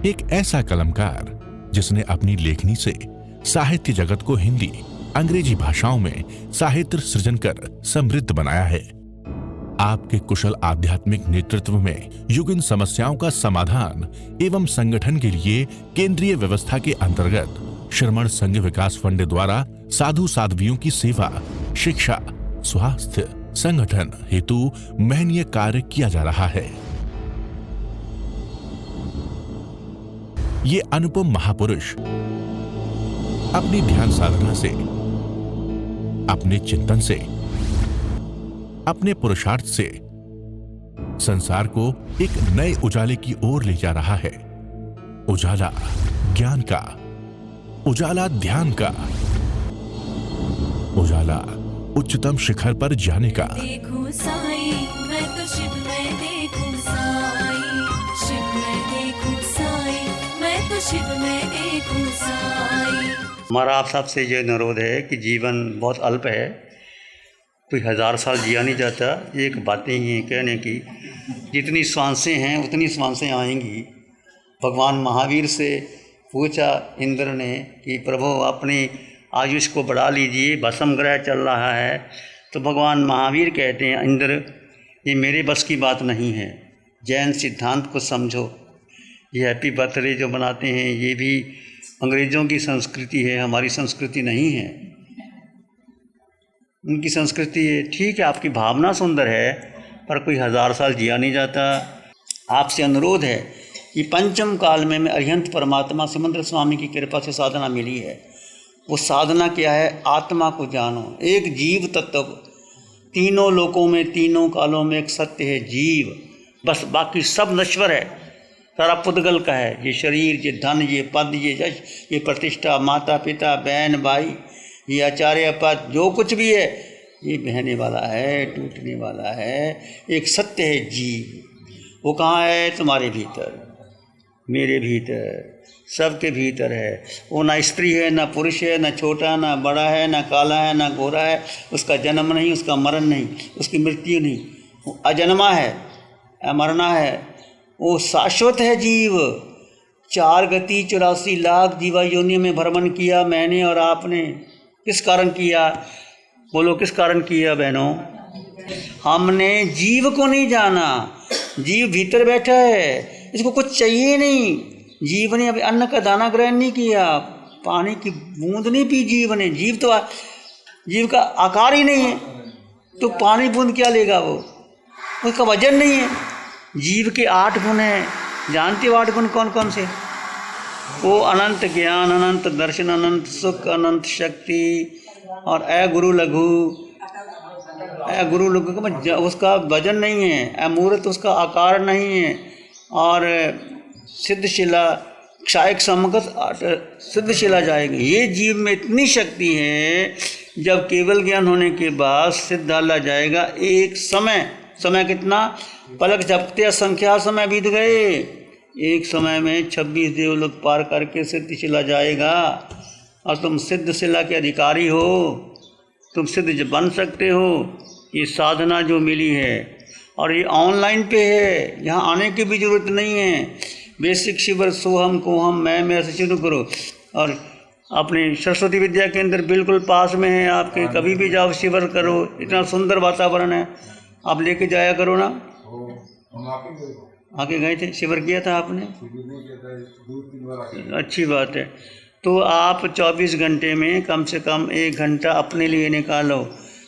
एक ऐसा कलमकार जिसने अपनी लेखनी से साहित्य जगत को हिंदी, अंग्रेजी भाषाओं में साहित्य सृजन कर समृद्ध बनाया है। आपके कुशल आध्यात्मिक नेतृत्व में युगीन समस्याओं का समाधान एवं संगठन के लिए केंद्रीय व्यवस्था के अंतर्गत श्रमण संघ विकास फंड द्वारा साधु साध्वियों की सेवा, शिक्षा, स्वास्थ्य, संगठन हेतु महनीय कार्य किया जा रहा है। ये अनुपम महापुरुष अपनी ध्यान साधना से, अपने चिंतन से, अपने पुरुषार्थ से संसार को एक नए उजाले की ओर ले जा रहा है। उजाला ज्ञान का, उजाला ध्यान का, उजाला उच्चतम शिखर पर जाने का। देखूं साईं, मैं तो शिव में देखूं साईं, शिव में देखूं साईं, मैं तो शिव में देखूं साईं। हमारा आप सबसे ये अनुरोध है कि जीवन बहुत अल्प है, कोई 1000 साल जिया नहीं जाता। एक बातें ही हैं कहने की, जितनी श्वासें हैं उतनी श्वासें आएंगी। भगवान महावीर से पूछा इंद्र ने कि प्रभु अपनी आयुष को बढ़ा लीजिए, भस्म ग्रह चल रहा है। तो भगवान महावीर कहते हैं, इंद्र ये मेरे बस की बात नहीं है, जैन सिद्धांत को समझो। ये हैप्पी बर्थडे जो बनाते हैं ये भी अंग्रेज़ों की संस्कृति है, हमारी संस्कृति नहीं है। उनकी संस्कृति है, ठीक है, आपकी भावना सुंदर है, पर कोई 1000 साल जिया नहीं जाता। आपसे अनुरोध है कि पंचम काल में अरिहंत परमात्मा सिमंदर स्वामी की कृपा से साधना मिली है। वो साधना क्या है? आत्मा को जानो, एक जीव तत्व, तीनों लोकों में, तीनों कालों में एक सत्य है, जीव। बस बाकी सब नश्वर है, सारा पुद्गल का है। ये शरीर, ये धन, ये पद, ये यश, ये प्रतिष्ठा, माता पिता, बहन भाई, ये आचार्य पद, जो कुछ भी है ये बहने वाला है, टूटने वाला है। एक सत्य है जीव। वो कहाँ है? तुम्हारे भीतर, मेरे भीतर, सबके भीतर है। वो ना स्त्री है, ना पुरुष है, ना छोटा, ना बड़ा है, ना काला है, ना गोरा है। उसका जन्म नहीं, उसका मरण नहीं, उसकी मृत्यु नहीं। वो अजन्मा है, अमरना है, वो शाश्वत है जीव। 4 गति 84 लाख जीवा योनियों में भ्रमण किया मैंने और आपने। किस कारण किया? बोलो किस कारण किया बहनों? हमने जीव को नहीं जाना। जीव भीतर बैठा है, इसको कुछ चाहिए नहीं। जीव ने अभी अन्न का दाना ग्रहण नहीं किया, पानी की बूंद नहीं पी जीव ने। जीव का आकार ही नहीं है, तो पानी बूंद क्या लेगा? वो उसका वजन नहीं है। जीव के 8 गुण हैं, जानते हो 8 गुण कौन कौन से? वो अनंत ज्ञान, अनंत दर्शन, अनंत सुख, अनंत शक्ति और गुरु लघु का उसका वजन नहीं है, अमूर्त उसका आकार नहीं है। और सिद्धशिला, क्षायक समगत सिद्धशिला जाएगी। ये जीव में इतनी शक्ति है, जब केवल ज्ञान होने के बाद सिद्धाला जाएगा। एक समय कितना? पलक झपकते असंख्या समय बीत गए। एक समय में 26 देवलोक पार करके सिद्धशिला जाएगा। और तुम सिद्धशिला के अधिकारी हो, तुम सिद्ध बन सकते हो। ये साधना जो मिली है, और ये ऑनलाइन पे है, यहाँ आने की भी ज़रूरत नहीं है। बेसिक शिविर सोहम कोहम मैं से शुरू करो। और अपने सरस्वती विद्या केंद्र बिल्कुल पास में है आपके, कभी भी जाओ शिविर करो। इतना सुंदर वातावरण है, आप लेके जाया करो ना। आके गए थे, शिविर किया था आपने? अच्छी बात है। तो आप 24 घंटे में कम से कम 1 घंटा अपने लिए निकालो।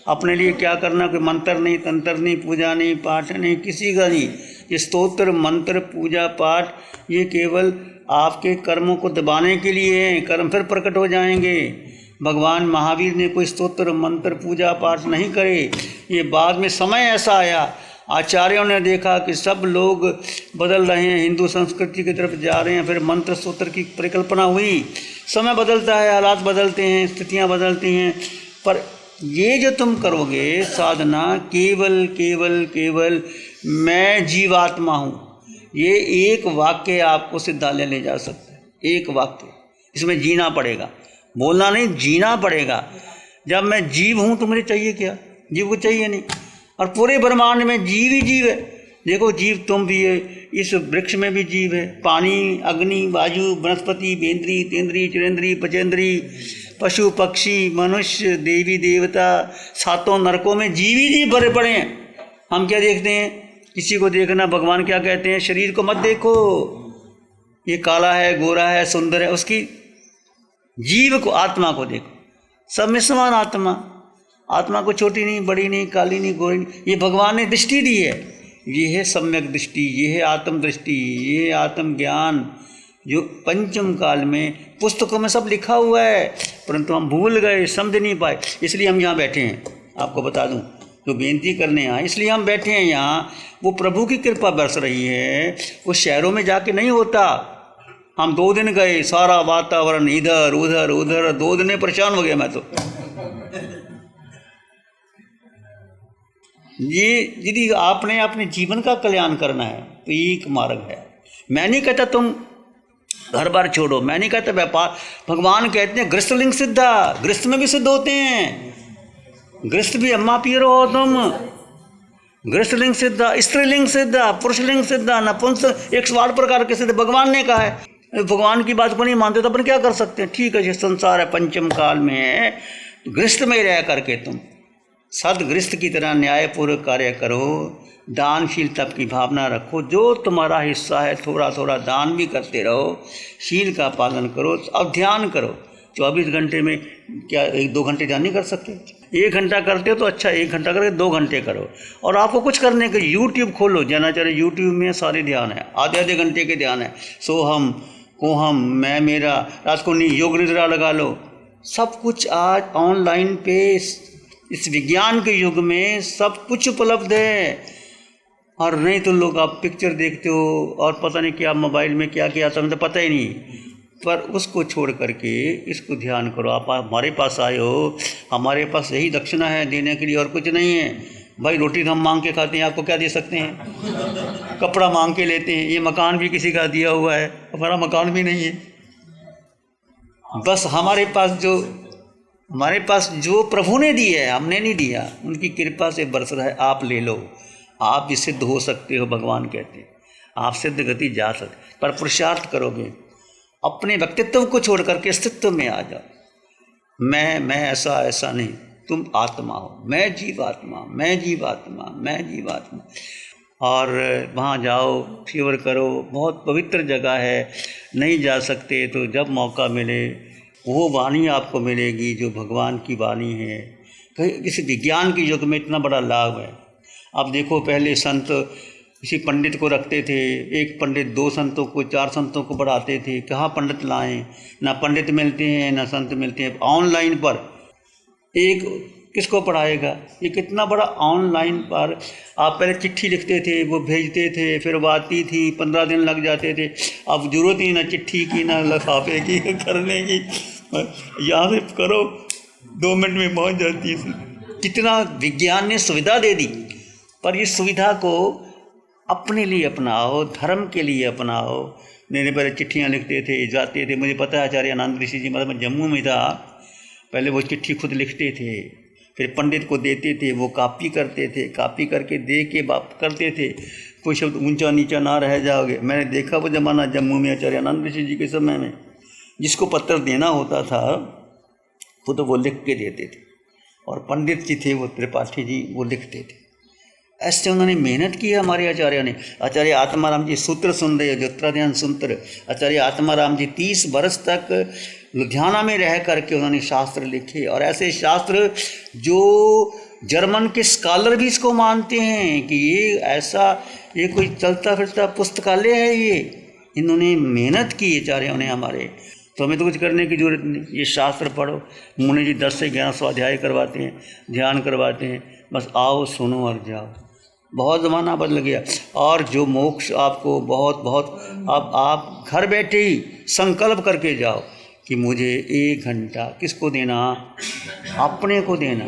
अपने लिए क्या करना? कोई मंत्र नहीं, तंत्र नहीं, पूजा नहीं, पाठ नहीं, किसी का नहीं। ये स्तोत्र, मंत्र, पूजा, पाठ ये केवल आपके कर्मों को दबाने के लिए हैं। कर्म फिर प्रकट हो जाएंगे। भगवान महावीर ने कोई स्तोत्र, मंत्र, पूजा पाठ नहीं करे। ये बाद में समय ऐसा आया, आचार्यों ने देखा कि सब लोग बदल रहे हैं, हिंदू संस्कृति की तरफ जा रहे हैं। फिर मंत्र सूत्र की परिकल्पना हुई। समय बदलता है, हालात बदलते हैं, स्थितियां बदलती हैं। पर ये जो तुम करोगे साधना, केवल केवल केवल मैं जीवात्मा हूँ, ये एक वाक्य आपको सिद्धालय ले जा सकता है। एक वाक्य, इसमें जीना पड़ेगा, बोलना नहीं, जीना पड़ेगा। जब मैं जीव हूँ तो मुझे चाहिए क्या? जीव को चाहिए नहीं। और पूरे ब्रह्मांड में जीव ही जीव है। देखो जीव तुम भी है, इस वृक्ष में भी जीव है, पानी, अग्नि, वायु, वनस्पति, बेंद्री, तेंद्री, चिरेंद्री, पचेंद्री, पशु, पक्षी, मनुष्य, देवी देवता, सातों नरकों में जीव ही जीव भरे पड़े हैं। हम क्या देखते हैं? किसी को देखना, भगवान क्या कहते हैं? शरीर को मत देखो, ये काला है, गोरा है, सुंदर है, उसकी जीव को, आत्मा को देखो। सब में समान आत्मा को छोटी नहीं, बड़ी नहीं, काली नहीं, गोरी नहीं, ये भगवान ने दृष्टि दी है। ये है सम्यक दृष्टि, ये है आत्म दृष्टि, ये है आत्म ज्ञान, जो पंचम काल में पुस्तकों में सब लिखा हुआ है, परंतु हम भूल गए, समझ नहीं पाए। इसलिए हम यहाँ बैठे हैं। आपको बता दूं, जो बेनती करने आए, इसलिए हम बैठे हैं यहाँ। वो प्रभु की कृपा बरस रही है, वो शहरों में जाके नहीं होता। हम 2 दिन गए, सारा वातावरण इधर उधर उधर, 2 दिन में परेशान हो गया मैं तो। ये यदि आपने अपने जीवन का कल्याण करना है तो एक मार्ग है। मैं नहीं कहता तुम घर बार छोड़ो, मैं नहीं कहता व्यापार। भगवान कहते हैं गृहस्थलिंग सिद्धा, गृहस्थ में भी सिद्ध होते हैं, गृहस्थ भी अम्मा पियो हो तुम। गृहस्थलिंग सिद्धा, स्त्रीलिंग सिद्धा, पुरुषलिंग सिद्धा, नपुंसक, 108 प्रकार के सिद्ध भगवान ने कहा है। भगवान की बात को नहीं मानते तो अपन क्या कर सकते हैं? ठीक है, ये संसार है, पंचम काल में है, तो गृहस्थ में रह करके तुम सदगृहस्थ की तरह न्यायपूर्वक कार्य करो, दानशील तप की भावना रखो, जो तुम्हारा हिस्सा है थोड़ा थोड़ा दान भी करते रहो, शील का पालन करो। अब ध्यान करो, 24 घंटे में क्या 1-2 घंटे ध्यान नहीं कर सकते? 1 घंटा करते हो तो अच्छा, 1 घंटा करके 2 घंटे करो। और आपको कुछ करने के, यूट्यूब खोलो, जनाचार्य यूट्यूब में सारे ध्यान है, आधे घंटे के ध्यान है। सोहम, कोहम, मैं, मेरा, रात को नहीं, योग निद्रा लगा लो। सब कुछ आज ऑनलाइन पे, इस विज्ञान के युग में सब कुछ उपलब्ध है। और नहीं तो लोग आप पिक्चर देखते हो और पता नहीं क्या मोबाइल में क्या किया, तो पता ही नहीं। पर उसको छोड़ करके इसको ध्यान करो। आप हमारे पास आए हो, हमारे पास यही दक्षिणा है देने के लिए, और कुछ नहीं है भाई। रोटी हम मांग के खाते हैं, आपको क्या दे सकते हैं? कपड़ा मांग के लेते हैं, ये मकान भी किसी का दिया हुआ है, हमारा मकान भी नहीं है। बस हमारे पास जो प्रभु ने दी है, हमने नहीं दिया, उनकी कृपा से बरस रहा है। आप ले लो, आप भी सिद्ध हो सकते हो। भगवान कहते हैं आप सिद्ध गति जा सकते, पर पुरुषार्थ करोगे। अपने व्यक्तित्व को छोड़ करके अस्तित्व में आ जाओ। मैं ऐसा नहीं, तुम आत्मा हो, मैं जीवात्मा, मैं जीवात्मा, मैं जीवात्मा। और वहाँ जाओ, फेवर करो, बहुत पवित्र जगह है। नहीं जा सकते तो जब मौका मिले वो वाणी आपको मिलेगी जो भगवान की वाणी है। इस विज्ञान के युग में इतना बड़ा लाभ है। आप देखो, पहले संत किसी पंडित को रखते थे, एक पंडित 2 संतों को, 4 संतों को बढ़ाते थे। कहाँ पंडित लाएं? ना पंडित मिलते हैं, ना संत मिलते हैं। ऑनलाइन पर एक किसको पढ़ाएगा? ये कितना बड़ा ऑनलाइन पर। आप पहले चिट्ठी लिखते थे, वो भेजते थे, फिर वो आती थी, 15 दिन लग जाते थे। अब जरूरत ही ना चिट्ठी की, ना लिफाफे की, करने की। यहाँ से करो, 2 मिनट में पहुँच जाती है। कितना विज्ञान ने सुविधा दे दी, पर इस सुविधा को अपने लिए अपनाओ, धर्म के लिए अपनाओ। मेरे पहले चिट्ठियाँ लिखते थे, जाते थे। मुझे पता है आचार्य आनंद ऋषि जी, मतलब मैं जम्मू में था, पहले वो चिट्ठी खुद लिखते थे, फिर पंडित को देते थे, वो कॉपी करते थे, कॉपी करके दे के बात करते थे। कोई शब्द ऊंचा नीचा ना रह जाओगे। मैंने देखा वो ज़माना जम्मू में आचार्य आनंद ऋषि जी के समय में, जिसको पत्र देना होता था वो तो वो लिख के देते थे, और पंडित जी थे वो त्रिपाठी जी, वो लिखते थे। ऐसे उन्होंने मेहनत की है हमारे आचार्य ने। आचार्य आत्माराम जी सूत्र सुन रहे हो, ज्योतिराध्यान सूत्र। आचार्य आत्माराम जी 30 वर्ष तक लुधियाना में रह करके उन्होंने शास्त्र लिखे, और ऐसे शास्त्र जो जर्मन के स्कॉलर भी इसको मानते हैं कि ये कोई चलता फिरता पुस्तकालय है। ये इन्होंने मेहनत की आचार्यों ने हमारे। तो हमें तो कुछ करने की जरूरत नहीं, ये शास्त्र पढ़ो। मुनि जी 10 से 11 स्वाध्याय करवाते हैं, ध्यान करवाते हैं। बस आओ, सुनो और जाओ। बहुत ज़माना बदल गया। और जो मोक्ष आपको बहुत अब आप घर बैठे ही संकल्प करके जाओ कि मुझे 1 घंटा किसको देना? अपने को देना,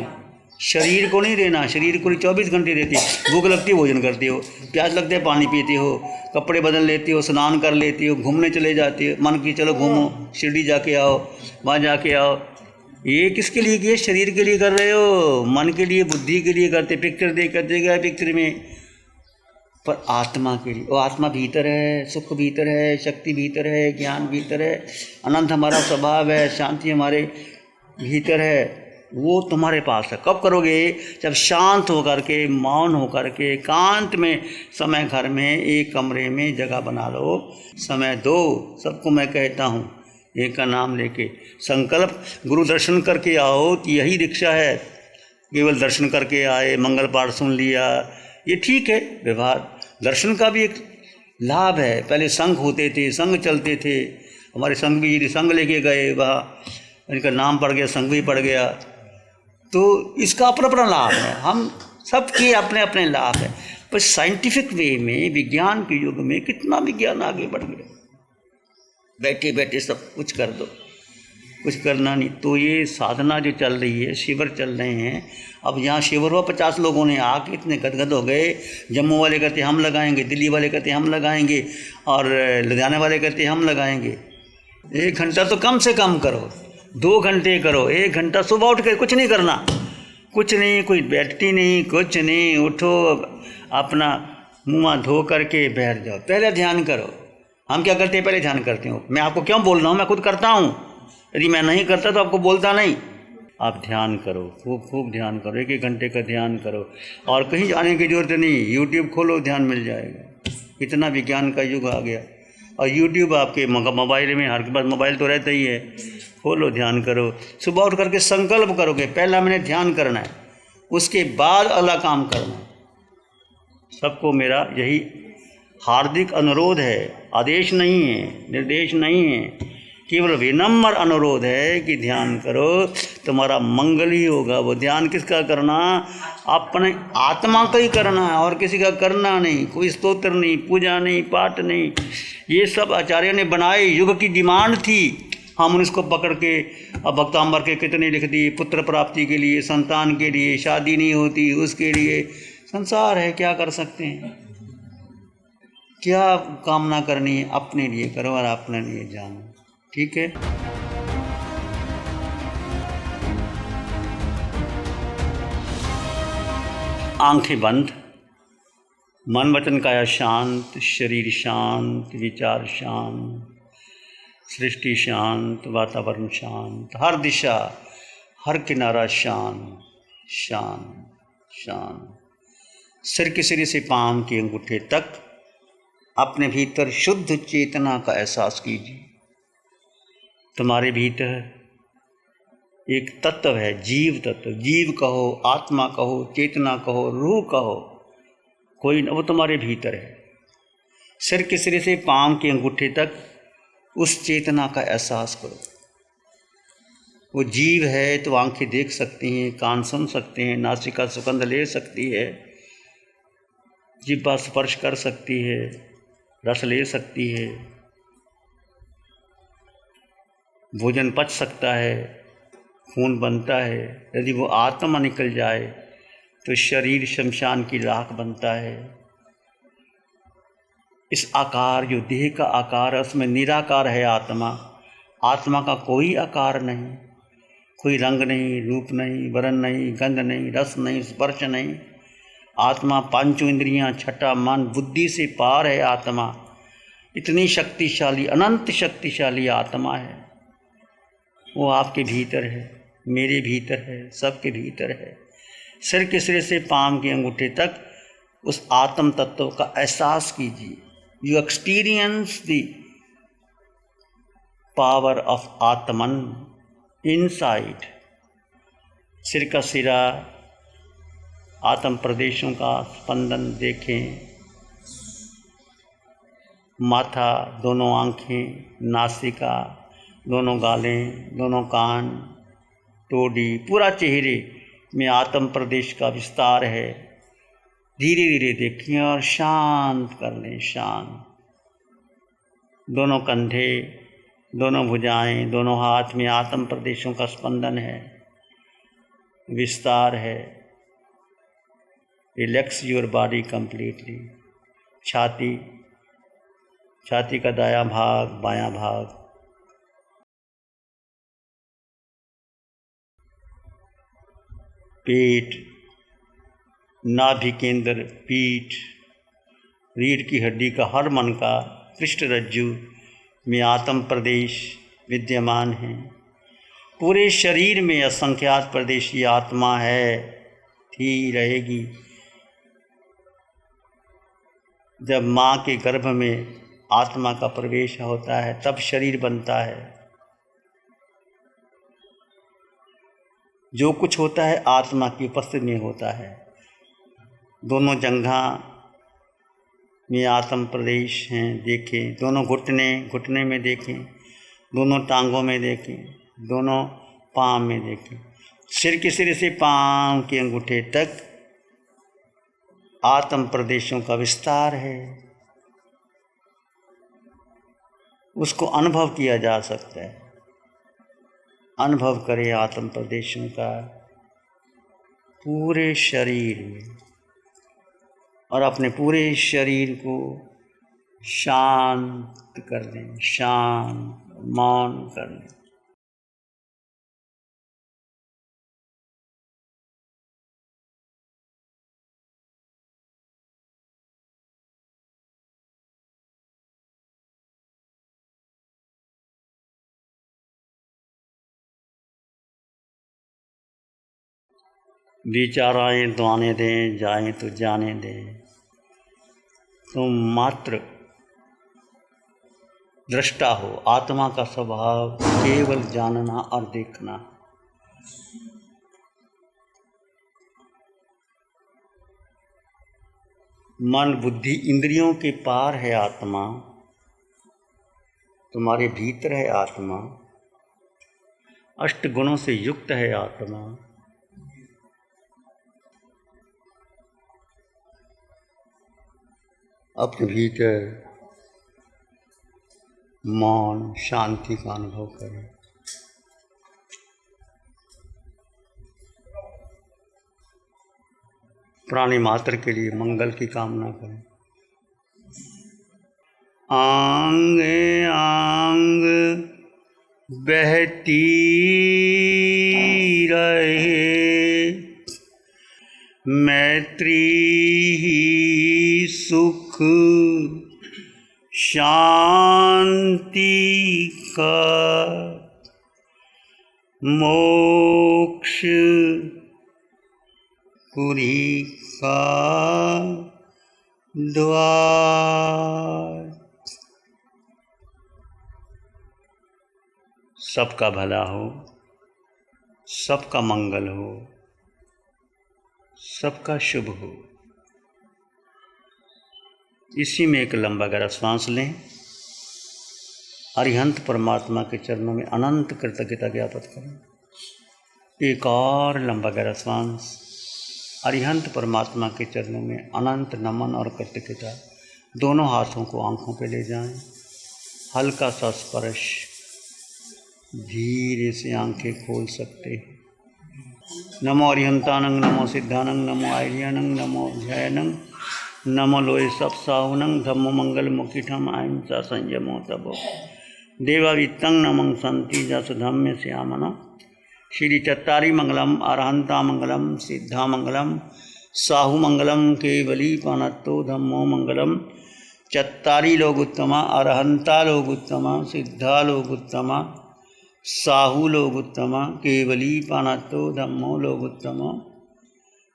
शरीर को नहीं देना। शरीर को 24 घंटे देते हो। भूख लगती है भोजन करते हो, प्यास लगते है पानी पीते हो, कपड़े बदल लेते हो, स्नान कर लेते हो, घूमने चले जाते हो। मन की चलो घूमो, शिरडी जाके आओ, वहाँ जाके आओ। ये किसके लिए किए? शरीर के लिए कर रहे हो, मन के लिए, बुद्धि के लिए करते। पिक्चर देख कर देगा, पिक्चर में पर आत्मा के लिए, वो आत्मा भीतर है, सुख भीतर है, शक्ति भीतर है, ज्ञान भीतर है, अनंत हमारा स्वभाव है, शांति हमारे भीतर है, वो तुम्हारे पास है। कब करोगे? जब शांत होकर के, मौन होकर के, एकांत में समय घर में एक कमरे में जगह बना लो, समय दो। सबको मैं कहता हूँ एक का नाम लेके संकल्प, गुरु दर्शन करके आओ, तो यही दीक्षा है। केवल दर्शन करके आए, मंगल पाठ सुन लिया, ये ठीक है व्यवहार। दर्शन का भी एक लाभ है। पहले संघ होते थे, संघ चलते थे, हमारे संघ भी यदि संघ लेके गए, वहाँ इनका नाम पड़ गया, संघ भी पड़ गया, तो इसका अपना अपना लाभ है। हम सबके अपने अपने लाभ है। पर साइंटिफिक वे में, विज्ञान के युग में कितना विज्ञान आगे बढ़ गया, बैठे बैठे सब कुछ कर दो, कुछ करना नहीं। तो ये साधना जो चल रही है, शिविर चल रहे हैं, अब यहाँ शिविर हुआ 50 लोगों ने आके इतने गदगद हो गए। जम्मू वाले कहते हम लगाएंगे, दिल्ली वाले कहते हम लगाएंगे, और लुधियाना वाले कहते हम लगाएंगे। 1 घंटा तो कम से कम करो, 2 घंटे करो, 1 घंटा सुबह उठ के कुछ नहीं करना, कुछ नहीं, कोई बैठती नहीं, कुछ नहीं, उठो अपना मुँह धो करके बैठ जाओ, पहले ध्यान करो। हम क्या करते हैं? पहले ध्यान करते हो। मैं आपको क्यों बोल रहा हूँ? मैं खुद करता हूँ। यदि मैं नहीं करता तो आपको बोलता नहीं। आप ध्यान करो, खूब खूब ध्यान करो, 1-1 घंटे का ध्यान करो, और कहीं जाने की जरूरत नहीं। यूट्यूब खोलो, ध्यान मिल जाएगा। इतना विज्ञान का युग आ गया, और यूट्यूब आपके मोबाइल में, हर के पास मोबाइल तो रहता ही है। खोलो, ध्यान करो। सुबह उठ करके संकल्प करोगे, पहला मैंने ध्यान करना है, उसके बाद अगला काम करना है। सबको मेरा यही हार्दिक अनुरोध है, आदेश नहीं है, निर्देश नहीं है, केवल विनम्र अनुरोध है कि ध्यान करो, तुम्हारा मंगल ही होगा। वो ध्यान किसका करना? अपने आत्मा का ही करना है, और किसी का करना नहीं। कोई स्तोत्र नहीं, पूजा नहीं, पाठ नहीं, ये सब आचार्य ने बनाए, युग की डिमांड थी। हम इसको पकड़ के अब भक्तांबर के कितने लिख दिए, पुत्र प्राप्ति के लिए, संतान के लिए, शादी नहीं होती उसके लिए। संसार है, क्या कर सकते हैं? क्या कामना करनी है? अपने लिए करो और अपने लिए जानो। ठीक है। आंखें बंद, मन वचन काया शांत, शरीर शांत, विचार शांत, सृष्टि शांत, वातावरण शांत, हर दिशा, हर किनारा शांत शांत शांत। सिर के सिरे से पांव के अंगूठे तक अपने भीतर शुद्ध चेतना का एहसास कीजिए। तुम्हारे भीतर एक तत्व है, जीव तत्व। जीव कहो, आत्मा कहो, चेतना कहो, रूह कहो, कोई न, वो तुम्हारे भीतर है। सिर के सिरे से पांव के अंगूठे तक उस चेतना का एहसास करो। वो जीव है तो आंखें देख सकती हैं, कान सुन सकते हैं, नासिका सुगंध ले सकती है, जिह्वा स्पर्श कर सकती है, रस ले सकती है, भोजन पच सकता है, खून बनता है। यदि वो आत्मा निकल जाए तो शरीर शमशान की राख बनता है। इस आकार, जो देह का आकार है, उसमें निराकार है आत्मा। आत्मा का कोई आकार नहीं, कोई रंग नहीं, रूप नहीं, वर्ण नहीं, गंध नहीं, रस नहीं, स्पर्श नहीं। आत्मा पांचों इंद्रियां, छठा मन, बुद्धि से पार है आत्मा। इतनी शक्तिशाली, अनंत शक्तिशाली आत्मा है। वो आपके भीतर है, मेरे भीतर है, सबके भीतर है। सिर के सिरे से पांव के अंगूठे तक उस आत्म तत्व का एहसास कीजिए। You experience the power of Atman inside. सिर का सिरा, आत्म प्रदेशों का स्पंदन देखें। माथा, दोनों आंखें, नासिका, दोनों गालें, दोनों कान, टोडी, पूरा चेहरे में आत्म प्रदेश का विस्तार है। धीरे धीरे देखें और शांत कर लें, शांत। दोनों कंधे, दोनों भुजाएं, दोनों हाथ में आत्म प्रदेशों का स्पंदन है, विस्तार है। Relax your body completely. छाती, छाती का दायां भाग, बायां भाग, पेट, नाभि केंद्र, पीठ, रीढ़ की हड्डी का हर मन का पृष्ठ रज्जु में आत्म प्रदेश विद्यमान है। पूरे शरीर में असंख्यात प्रदेशी आत्मा है, थी, रहेगी। जब माँ के गर्भ में आत्मा का प्रवेश होता है तब शरीर बनता है। जो कुछ होता है आत्मा की उपस्थिति में होता है। दोनों जंघा में आत्म प्रदेश हैं, देखें। दोनों घुटने में देखें, दोनों टांगों में देखें, दोनों पाँव में देखें। सिर के सिरे से पाँव के अंगूठे तक आत्म प्रदेशों का विस्तार है। उसको अनुभव किया जा सकता है। अनुभव करें आत्म प्रदेशों का पूरे शरीर में और अपने पूरे शरीर को शांत कर दें, शांत मौन कर दें। विचार आए तो आने दें, जाएं तो जाने दें। तुम मात्र दृष्टा हो। आत्मा का स्वभाव केवल जानना और देखना। मन बुद्धि इंद्रियों के पार है आत्मा। तुम्हारे भीतर है आत्मा। अष्ट गुणों से युक्त है आत्मा। अपने भीतर मौन शांति का अनुभव करें। प्राणी मात्र के लिए मंगल की कामना करें। आंग आंग बहती रहे, मैत्री ही सुख शांति का मोक्ष पुरी का द्वार। सबका भला हो, सबका मंगल हो, सबका शुभ हो। इसी में एक लंबा गहरा श्वास लें। अरिहंत परमात्मा के चरणों में अनंत कृतज्ञता ज्ञापित करें। एक और लंबा गहरा श्वास। अरिहंत परमात्मा के चरणों में अनंत नमन और कृतज्ञता। दोनों हाथों को आंखों पे ले जाएं। हल्का सा स्पर्श। धीरे से आंखें खोल सकते हैं। नमो अरिहंतानंग, नमो सिद्धानंग, नमो आर्यानंग, नमो ध्यानंग, नमो लोय सब साहुनंग, धम्मो मंगल मुखिठम अहिंसा संयमो तपो देवावित्तं नमं संति जस धम्म श्यामनो। श्री चत्तारी मंगलम, अरहंता मंगलम, सिद्धा मंगलम, साहु मंगलम, केवली पानत्तो धम्मो मंगलम। चत्तारी लोग उत्तमा, अरहंता लोग उत्तमा, सिद्धा लोग उत्तमा, साहु लोग उत्तमा, केवली पानत्तो धम्मो लोग उत्तमा।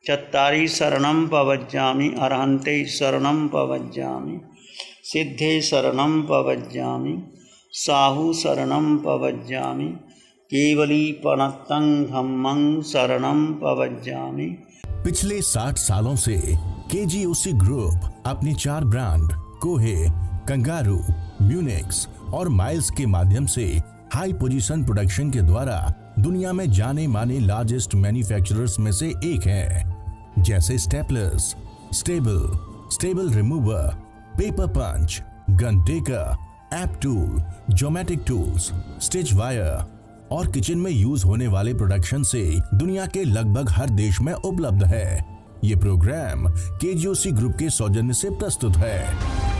चत्तारी शरणं पवज्जामि, अरहन्ते शरणं पवज्जामि, सिद्धे शरणं पवज्जामि, साहु शरणं पवज्जामि, केवली पनत्तं धम्मं शरणं पवज्जामि। पिछले 60 सालों से केजीओसी ग्रुप अपने 4 ब्रांड कोहे, कंगारू, म्यूनिक्स और माइल्स के माध्यम से हाई पोजीशन प्रोडक्शन के द्वारा दुनिया में जाने माने लार्जेस्ट मैन्युफैक्चरर्स में से एक है। जैसे staplers, staple remover, paper punch, gun tacker, app tool, geometric tools, stitch wire और किचन में यूज होने वाले प्रोडक्शन से दुनिया के लगभग हर देश में उपलब्ध है। ये प्रोग्राम केजीओसी ग्रुप के सौजन्य से प्रस्तुत है।